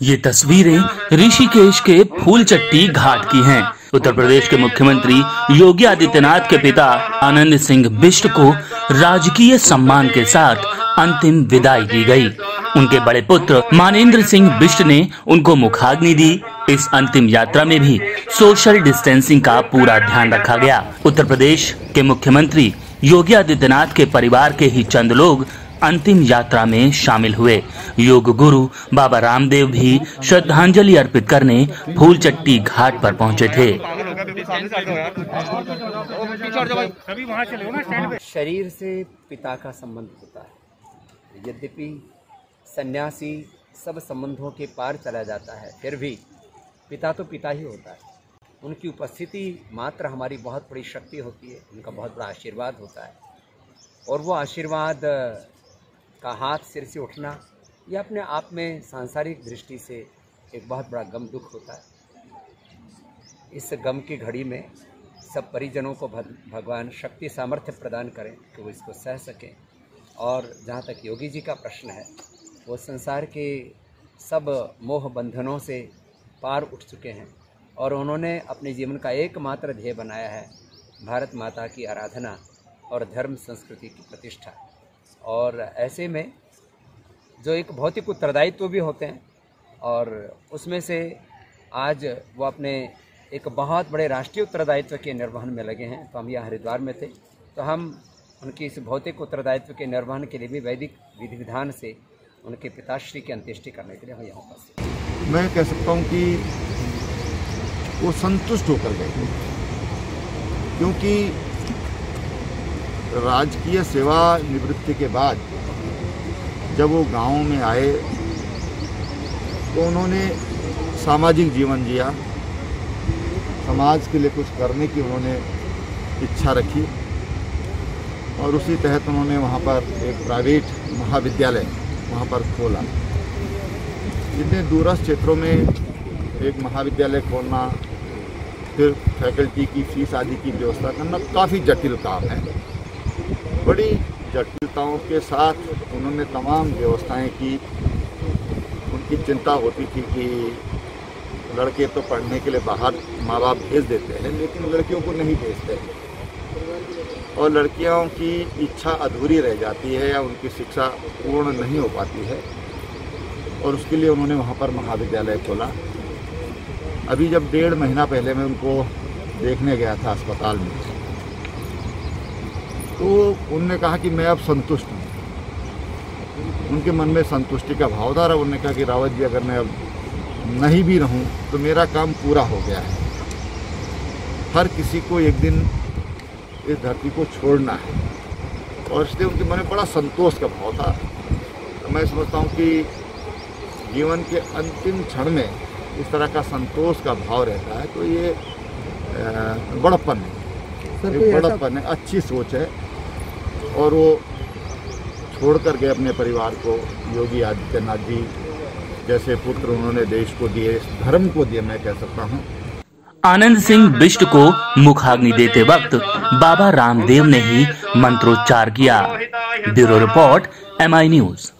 ये तस्वीरें ऋषिकेश के फूलचट्टी घाट की हैं। उत्तर प्रदेश के मुख्यमंत्री योगी आदित्यनाथ के पिता आनंद सिंह बिष्ट को राजकीय सम्मान के साथ अंतिम विदाई दी गई। उनके बड़े पुत्र मानेंद्र सिंह बिष्ट ने उनको मुखाग्नि दी। इस अंतिम यात्रा में भी सोशल डिस्टेंसिंग का पूरा ध्यान रखा गया। उत्तर प्रदेश के मुख्यमंत्री योगी आदित्यनाथ के परिवार के ही चंद लोग अंतिम यात्रा में शामिल हुए। योग गुरु बाबा रामदेव भी श्रद्धांजलि अर्पित करने फूलचट्टी घाट पर पहुंचे थे। शरीर से पिता का संबंध होता है। यद्यपि सन्यासी सब संबंधों के पार चला जाता है, फिर भी पिता तो पिता ही होता है। उनकी उपस्थिति मात्र हमारी बहुत बड़ी शक्ति होती है, उनका बहुत बड़ा आशीर्वाद होता है। और वो आशीर्वाद का हाथ सिर से उठना यह अपने आप में सांसारिक दृष्टि से एक बहुत बड़ा गम दुख होता है। इस गम की घड़ी में सब परिजनों को भगवान शक्ति सामर्थ्य प्रदान करें कि वो इसको सह सकें। और जहाँ तक योगी जी का प्रश्न है, वो संसार के सब मोह बंधनों से पार उठ चुके हैं और उन्होंने अपने जीवन का एकमात्र ध्येय बनाया है भारत माता की आराधना और धर्म संस्कृति की प्रतिष्ठा। और ऐसे में जो एक भौतिक उत्तरदायित्व भी होते हैं, और उसमें से आज वो अपने एक बहुत बड़े राष्ट्रीय उत्तरदायित्व के निर्वहन में लगे हैं। तो हम यहाँ हरिद्वार में थे, तो हम उनकी इस भौतिक उत्तरदायित्व के निर्वहन के लिए भी वैदिक विधि विधान से उनके पिताश्री की अंत्येष्टि करने के लिए हम यहाँ उपस्थित। मैं कह सकता हूँ कि वो संतुष्ट होकर गए, क्योंकि राजकीय सेवा निवृत्ति के बाद जब वो गांव में आए तो उन्होंने सामाजिक जीवन जिया, समाज के लिए कुछ करने की उन्होंने इच्छा रखी और उसी तहत उन्होंने वहाँ पर एक प्राइवेट महाविद्यालय वहाँ पर खोला। इतने दूरस्थ क्षेत्रों में एक महाविद्यालय खोलना, फिर फैकल्टी की फीस आदि की व्यवस्था करना काफ़ी जटिल काम है। बड़ी जटिलताओं के साथ उन्होंने तमाम व्यवस्थाएं की। उनकी चिंता होती थी कि लड़के तो पढ़ने के लिए बाहर माँ बाप भेज देते हैं, लेकिन लड़कियों को नहीं भेजते और लड़कियों की इच्छा अधूरी रह जाती है या उनकी शिक्षा पूर्ण नहीं हो पाती है, और उसके लिए उन्होंने वहाँ पर महाविद्यालय खोला। अभी जब 1.5 महीना पहले मैं उनको देखने गया था अस्पताल में, तो उन्होंने कहा कि मैं अब संतुष्ट हूँ। उनके मन में संतुष्टि का भाव था और उन्होंने कहा कि रावत जी, अगर मैं अब नहीं भी रहूँ तो मेरा काम पूरा हो गया है। हर किसी को एक दिन इस धरती को छोड़ना है, और इसलिए उनके मन में बड़ा संतोष का भाव था। तो मैं समझता हूँ कि जीवन के अंतिम क्षण में इस तरह का संतोष का भाव रहता है, तो ये बड़प्पन है, एक बड़प्पन है, अच्छी सोच है। और वो छोड़ कर गए अपने परिवार को। योगी आदित्यनाथ जी जैसे पुत्र उन्होंने देश को दिए, धर्म को दिए, मैं कह सकता हूँ। आनंद सिंह बिष्ट को मुखाग्नि देते वक्त बाबा रामदेव ने ही मंत्रोच्चार किया। Bureau report, MI news.